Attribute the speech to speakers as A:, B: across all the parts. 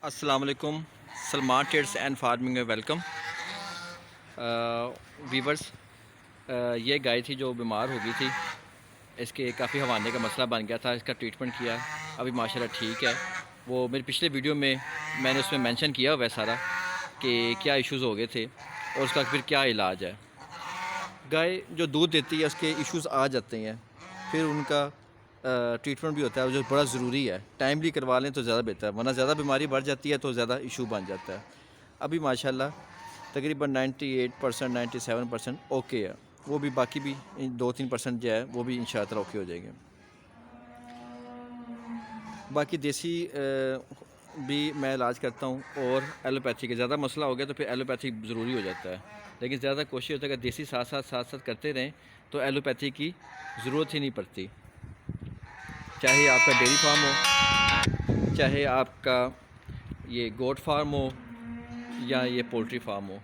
A: अस्सलाम वालेकुम। Salman trades and farming में वेलकम। वीवर्स, ये गाय थी जो बीमार हो गई थी। इसके काफ़ी हवाने का मसला बन गया था। इसका ट्रीटमेंट किया, अभी माशाल्लाह ठीक है। वो मेरे पिछले वीडियो में मैंने उसमें मेंशन किया हुआ है सारा कि क्या इश्यूज़ हो गए थे और उसका फिर क्या इलाज है। गाय जो दूध देती है उसके इश्यूज़ आ जाते हैं, फिर उनका ट्रीटमेंट भी होता है जो बड़ा ज़रूरी है। टाइमली करवा लें तो ज़्यादा बेहतर है, वरना ज़्यादा बीमारी बढ़ जाती है तो ज़्यादा इशू बन जाता है। अभी माशाल्लाह तकरीबन 98% 97% ओके है। वो भी बाकी भी 2-3% जो है वो भी इंशाअल्लाह ओके हो जाएंगे। बाकी देसी भी मैं इलाज करता हूँ और एलोपैथी का ज़्यादा मसला हो गया तो फिर एलोपैथी ज़रूरी हो जाता है। लेकिन ज़्यादा कोशिश होता है कि देसी साथ साथ करते रहें तो एलोपैथी की ज़रूरत ही नहीं पड़ती। चाहे आपका डेयरी फार्म हो, चाहे आपका ये गोट फार्म हो या ये पोल्ट्री फार्म हो,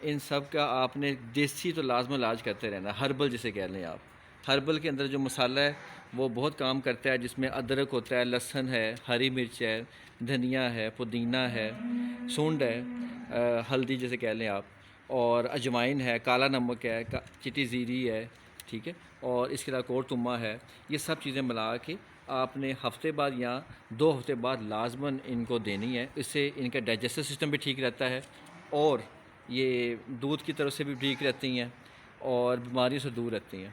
A: इन सब का आपने देसी तो लाजम इलाज करते रहना। हर्बल जिसे कह लें आप, हर्बल के अंदर जो मसाला है वो बहुत काम करता है, जिसमें अदरक होता है, लहसुन है, हरी मिर्च है, धनिया है, पुदीना है, सूंड है, हल्दी जिसे कह लें आप, और अजवाइन है, काला नमक है, चिटी ज़ीरी है, ठीक है, और इसके अलावा कोर तुमा है। ये सब चीज़ें मिला के आपने हफ्ते बाद या 2 हफ्ते बाद लाजमन इनको देनी है। इससे इनका डाइजेस्टिव सिस्टम भी ठीक रहता है और ये दूध की तरफ से भी ठीक रहती हैं और बीमारियों से दूर रहती हैं।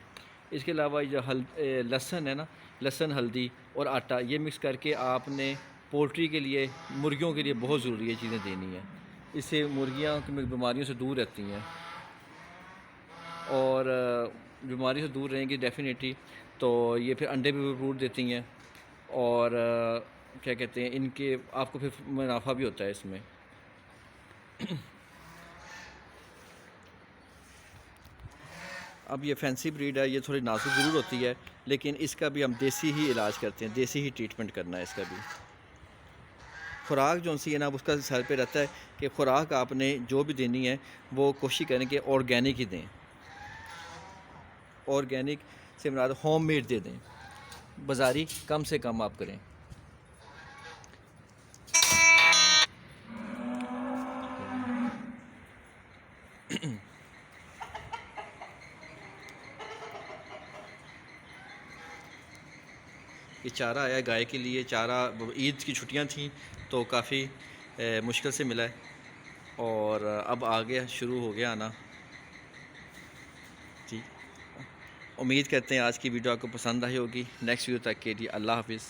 A: इसके अलावा जो लहसुन है ना, लहसुन, हल्दी और आटा ये मिक्स करके आपने पोल्ट्री के लिए, मुर्गियों के लिए बहुत ज़रूरी है चीज़ें देनी है। इससे मुर्गियाँ बीमारियों से दूर रहती हैं और बीमारी से दूर रहेंगी डेफिनेटली, तो ये फिर अंडे भी भरपूर देती हैं और क्या कहते हैं, इनके आपको फिर मुनाफा भी होता है इसमें। अब ये फैंसी ब्रीड है, ये थोड़ी नाजुक ज़रूर होती है, लेकिन इसका भी हम देसी ही इलाज करते हैं, देसी ही ट्रीटमेंट करना है इसका भी। खुराक जो सी है ना, उसका सर पे रहता है कि खुराक आपने जो भी देनी है वो कोशिश करें कि ऑर्गेनिक ही दें। ऑर्गेनिक से मुराद होम मेड दे दें, बाज़ारी कम से कम आप करें। ये चारा आया गाय के लिए। चारा ईद की छुट्टियां थी तो काफ़ी मुश्किल से मिला है और अब आ गया, शुरू हो गया आना। जी, उम्मीद करते हैं आज की वीडियो आपको पसंद आई होगी। नेक्स्ट वीडियो तक के लिए अल्लाह हाफिज़।